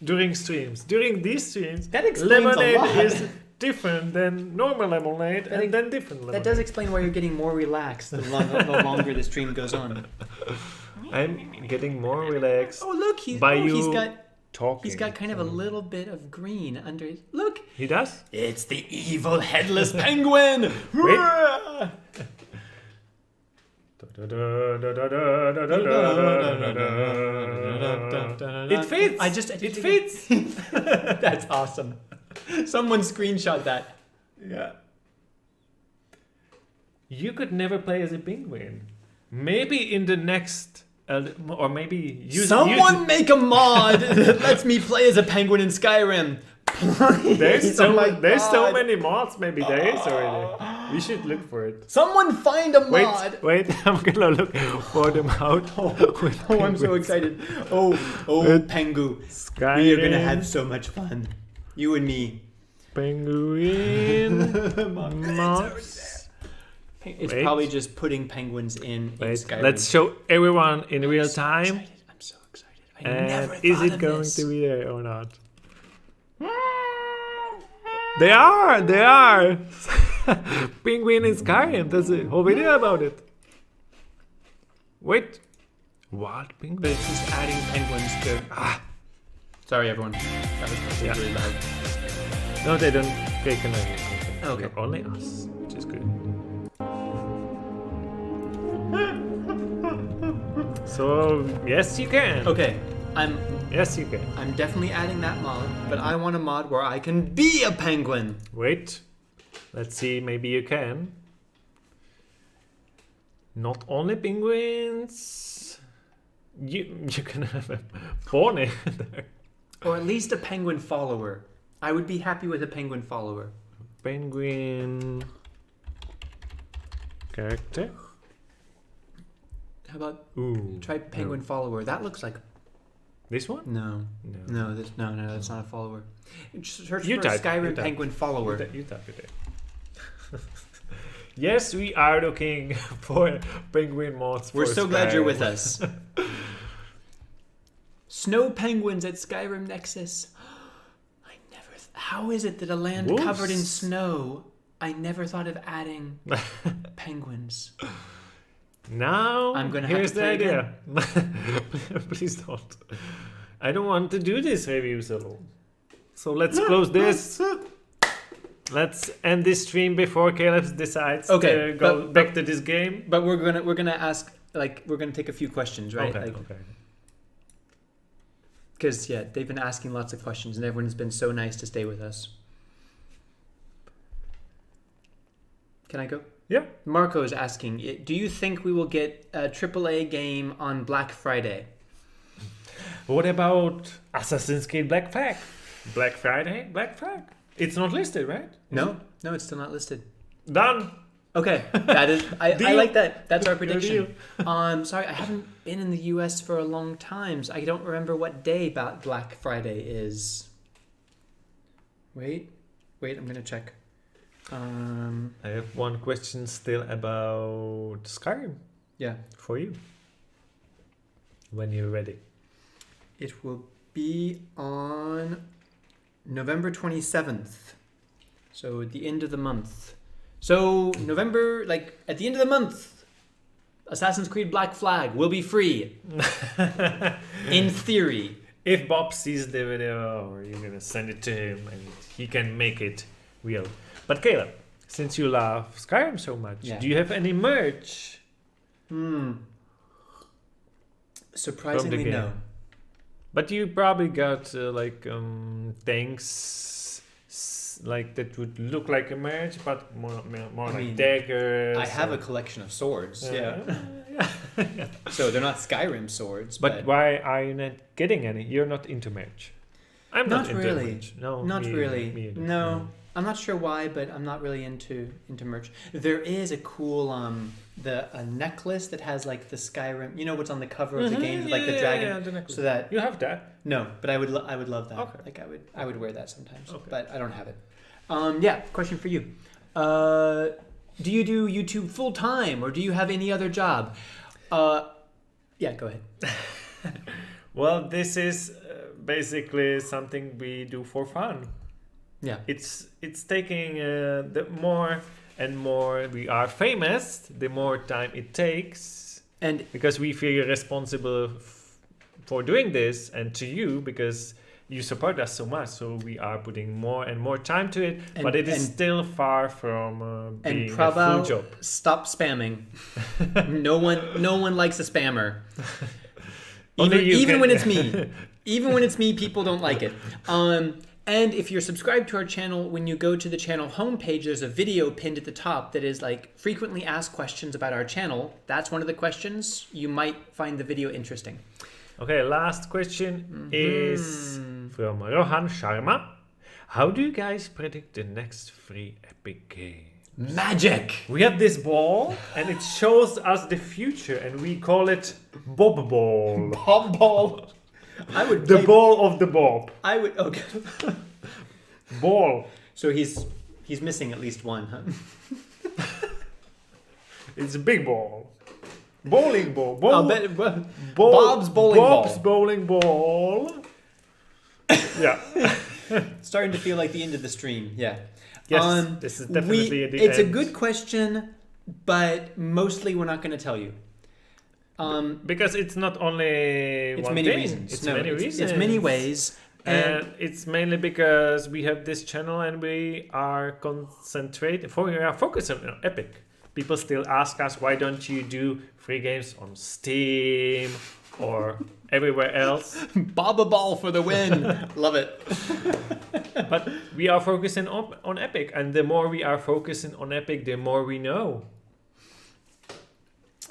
during streams. During these streams, That explains a lemonade lot. is different than normal lemonade, and then different lemonade. That does explain why you're getting more relaxed the longer the stream goes on. I'm getting more relaxed Oh look, he's by he's you got talking. he's got kind of a little bit of green under his. Look, He does. it's the evil headless penguin. Wait. It fits. It fits. That's awesome. Someone screenshot that. Yeah. You could never play as a penguin. Maybe in the next, or maybe Someone make a mod that lets me play as a penguin in Skyrim. There's so Oh there's so God. many mods. Maybe there is already. We should look for it. Someone find a mod. Wait! I'm gonna look for them out. Oh, I'm so excited. Oh, Pengu. Skyrim. We are gonna have so much fun. You and me. Penguin mods. It's Wait. probably just putting penguins in Wait, Skyrim. let's show everyone in real time. I'm so excited. I And never is thought it of going this. to be there or not? They are! They are! Penguin in Skyrim. There's a whole video about it. Wait. What? But Penguin? it's just adding penguins to. Sorry, everyone. That was probably Yeah. really loud. No, they don't take an Okay. Only us, which is good. So, yes, you can. Okay, I'm Yes, you can. definitely adding that mod, but I want a mod where I can be a penguin. Wait. Let's see, maybe you can. Not only penguins. You can have a pony there. Or at least a penguin follower. I would be happy with a penguin follower. Penguin character. How about Ooh. try penguin follower? That looks like This one? no, No. no, that's not a follower. Search You for type, Skyrim you type. penguin follower. You type it in. Yes, we are looking for penguin mods. We're for so glad you're with Skyrim. us. Snow penguins at Skyrim Nexus. I never. How is it that a land covered in Whoops. snow? I never thought of adding penguins. Now, I'm gonna have here's to the play idea. Please don't. I don't want to do this review solo. So let's close this. Let's end this stream before Caleb decides Okay, to go but- back to this game. But we're gonna ask, like, we're gonna take a few questions, right? Okay, Like, okay. because yeah, they've been asking lots of questions, and everyone's been so nice to stay with us. Can I go? Yeah. Marco is asking, do you think we will get a AAA game on Black Friday? What about Assassin's Creed Black Flag? Black Friday? Black Flag? It's not listed, right? No, it's still not listed. Done. Okay, that is. I Deal. like that. That's our Deal. prediction. Sorry, I haven't been in the U.S. for a long time, so I don't remember what day Black Friday is. Wait, I'm gonna check. I have one question still about Skyrim Yeah, for you. When you're ready. it will be on November 27th. So at the end of the month. So November, like at the end of the month, Assassin's Creed Black Flag will be free. In theory. If Bob sees the video, or you're gonna send it to him and he can make it real. But Caleb, since you love Skyrim so much, Yeah. do you have any merch? Surprisingly, game. no. But you probably got things like that would look like a merch, but more I like mean, daggers. I have or- a collection of swords. Yeah. So they're not Skyrim swords, But why are you not getting any? You're not into merch. I'm not, Not into really. merch. No, not me- really. me either. No. I'm not sure why, but I'm not really into merch. There is a cool a necklace that has like the Skyrim. You know what's on the cover of the game, with, like the dragon. Yeah, the necklace. So that You have that? no, but I would love that. Okay. Like I would wear that sometimes, Okay. but I don't have it. Yeah. Question for you. Do you do YouTube full time, or do you have any other job? Yeah, go ahead. Well, this is basically something we do for fun. Yeah. It's taking the more and more we are famous, the more time it takes, And because we feel responsible for doing this, and to you, because you support us so much, so we are putting more and more time to it, but it is still far from being a full job. Stop spamming. no one likes a spammer. Only you Even can- when it's me. Even when it's me, people don't like it. And if you're subscribed to our channel, when you go to the channel homepage, there's a video pinned at the top that is like frequently asked questions about our channel. That's one of the questions. You might find the video interesting. Okay, last question is from Rohan Sharma. How do you guys predict the next free Epic game? Magic! We have this ball, and it shows us the future, and we call it Bob Ball. Bob ball. I would The play- ball of the Bob. I would okay. Ball. So he's missing at least one, huh? It's a big ball. Bowling ball. I'll Ball. bet Ball. Bob's bowling Bob's ball. bowling ball. Yeah. Starting to feel like the end of the stream. Yeah. Yes, this is definitely the It's end. a good question, but mostly we're not going to tell you. Because it's not only It's one many thing. reasons. It's No, many reasons. It's many ways. And it's mainly because we have this channel and we are we are focusing on Epic. People still ask us, why don't you do free games on Steam or everywhere else? Bob a ball for the win. Love it. But we are focusing on Epic, and the more we are focusing on Epic, the more we know.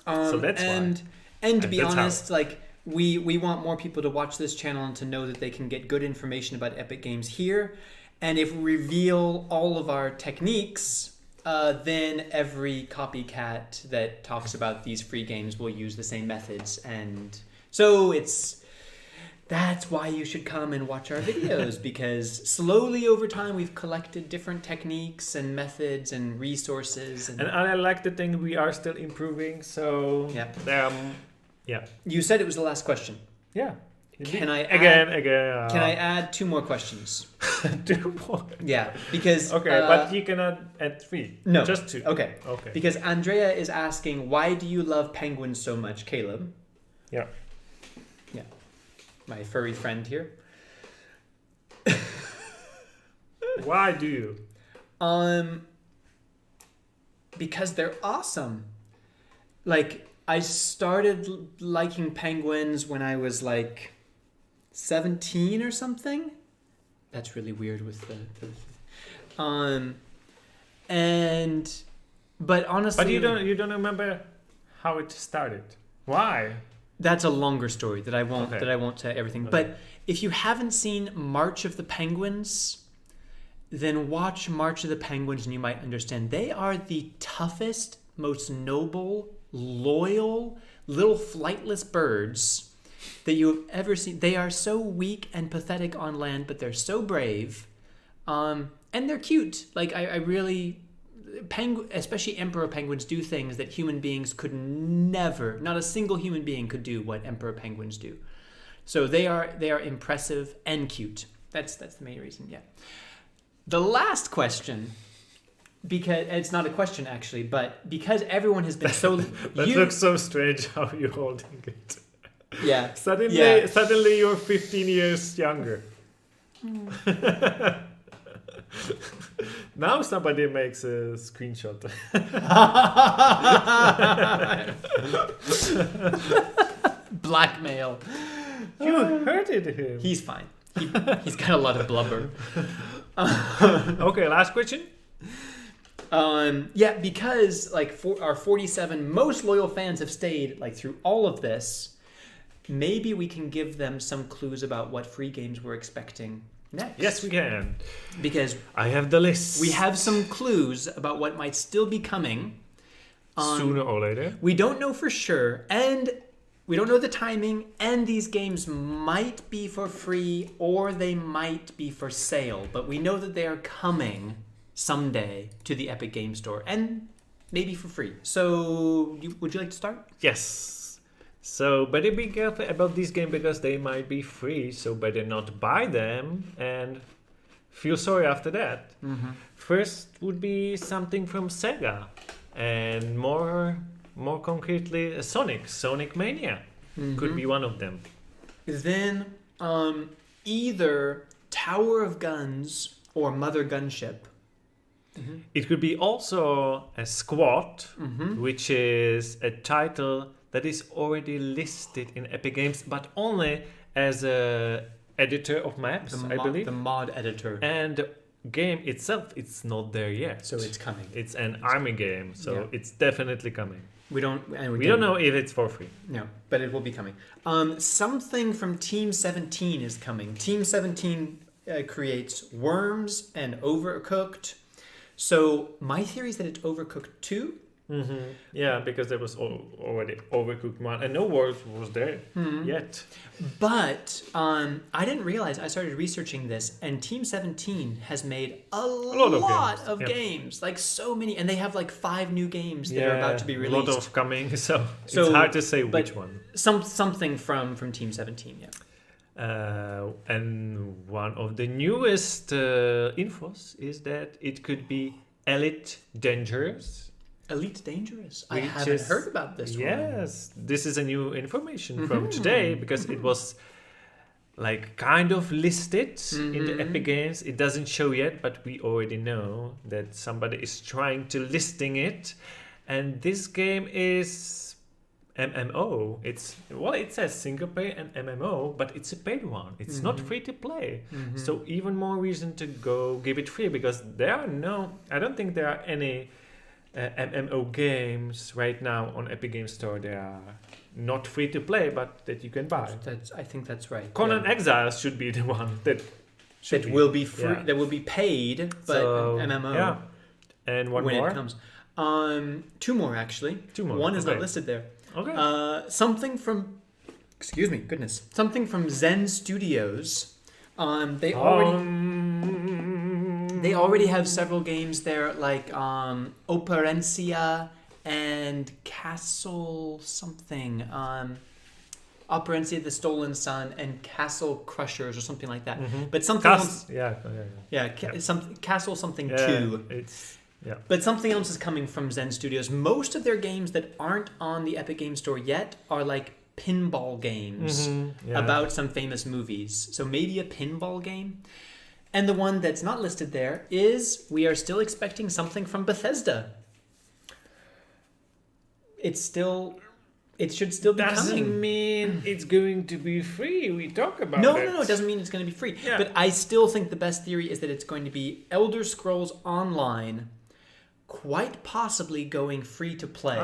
So that's why. And to be that's how. honest, like we want more people to watch this channel and to know that they can get good information about Epic Games here. And if we reveal all of our techniques, then every copycat that talks about these free games will use the same methods. And so that's why you should come and watch our videos, because slowly over time we've collected different techniques and methods and resources. And I like the thing we are still improving, so Yeah. yeah. You said it was the last question. Yeah. Can I again? Can I add 2 more questions? 2 more? Yeah, because Okay, but you cannot add 3. no, Just 2. Okay, Okay. because Andrea is asking, why do you love penguins so much, Caleb? Yeah. Yeah, my furry friend here. Why do you? Because they're awesome. Like, I started liking penguins when I was like 17 or something. That's really weird with the but honestly, But you don't remember how it started. Why? that's a longer story that I won't say everything. Okay. But if you haven't seen March of the Penguins, then watch March of the Penguins and you might understand. They are the toughest, most noble, loyal, little flightless birds that you've ever seen. They are so weak and pathetic on land, but they're so brave. And they're cute. Like I really especially emperor penguins do things that human beings could never, not a single human being could do what emperor penguins do. So they are impressive and cute. That's the main reason. Yeah. The last question, because it's not a question actually, but because everyone has been so That looks so strange how you're holding it. yeah. Suddenly you're 15 years younger. Now somebody makes a screenshot. Blackmail. You hurted him. He's fine. He's got a lot of blubber. Okay, last question. Yeah, because like our 47 most loyal fans have stayed like through all of this. Maybe we can give them some clues about what free games we're expecting. next. Yes, we can. Because I have the list. we have some clues about what might still be coming. Sooner or later. We don't know for sure, and we don't know the timing, and these games might be for free or they might be for sale, but we know that they are coming someday to the Epic Game Store, and maybe for free. So, would you like to start? Yes. So better be careful about this game because they might be free, so better not buy them and feel sorry after that. First would be something from Sega. And more concretely, Sonic Mania could be one of them. Then either Tower of Guns or Mother Gunship. It could be also a Squad, which is a title that is already listed in Epic Games, but only as a editor of maps, I believe. The mod editor. And the game itself, it's not there yet. So it's coming. It's an army game, so it's definitely coming. We don't know if it's for free. No, but it will be coming. Something from Team 17 is coming. Team 17 creates Worms and Overcooked. So my theory is that it's Overcooked 2. Yeah, because there was already Overcooked 1 and no Wars was there yet. But I didn't realize, I started researching this, and Team 17 has made a lot of games. Like so many, and they have like 5 new games that are about to be released. A lot of coming, so it's hard to say which one. Something from Team 17, yeah. And one of the newest infos is that it could be Elite Dangerous. Elite Dangerous. I haven't heard about this one. Yes, this is a new information from today because it was like kind of listed in the Epic Games. It doesn't show yet, but we already know that somebody is trying to listing it. And this game is MMO. It says single player and MMO, but it's a paid one. It's not free to play. So even more reason to go give it free because I don't think there are any MMO games right now on Epic Games Store. They are not free to play, but that you can buy. I think that's right. Conan Exiles should be the one that will be free. That will be paid, but MMO. Yeah, and one when more. It comes. 2 more actually. 2 more. One is not listed there. Okay. Something from Zen Studios. They already have several games there, like Operencia and Castle something. Operencia the Stolen Sun and Castle Crushers or something like that. But something else. Castle something 2. But something else is coming from Zen Studios. Most of their games that aren't on the Epic Game Store yet are like pinball games about some famous movies. So maybe a pinball game. And the one that's not listed there is we are still expecting something from Bethesda. It should still be coming. Doesn't mean it's going to be free. We talk about it. No, it doesn't mean it's going to be free. Yeah. But I still think the best theory is that it's going to be Elder Scrolls Online, quite possibly going free to play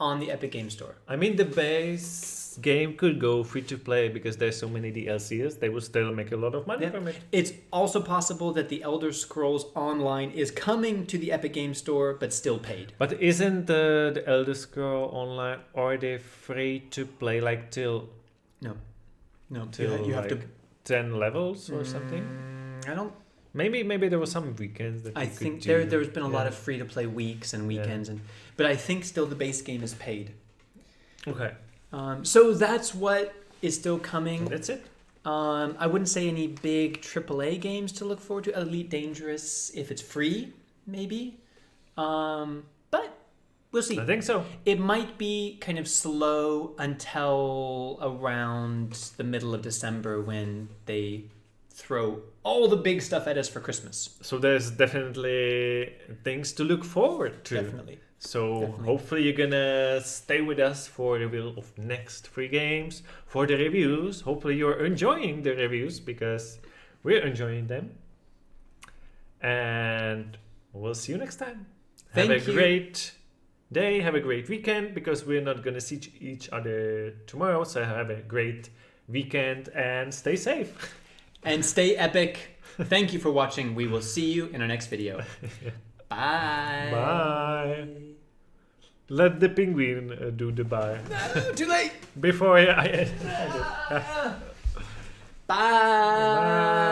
on the Epic Game Store. I mean, the base game could go free to play because there's so many DLCs. They would still make a lot of money from it. It's also possible that the Elder Scrolls Online is coming to the Epic Game Store, but still paid. But isn't the Elder Scroll Online already free to play like till... No. Till you have to 10 levels or something? I don't... Maybe there were some weekends that I you think could do. there's been a lot of free-to-play weeks and weekends, but I think still the base game is paid. Okay. So that's what is still coming. That's it. I wouldn't say any big AAA games to look forward to. Elite Dangerous, if it's free, maybe. But we'll see. I think so. It might be kind of slow until around the middle of December when they throw all the big stuff at us for Christmas. So there's definitely things to look forward to. Definitely. So hopefully you're gonna stay with us for the reveal of next 3 games, for the reviews. Hopefully you're enjoying the reviews because we're enjoying them. And we'll see you next time. Have a great day, have a great weekend because we're not gonna see each other tomorrow. So have a great weekend and stay safe. And stay epic. Thank you for watching. We will see you in our next video. Bye. Bye. Let the penguin do the bye. No, too late. Before I Bye. Bye.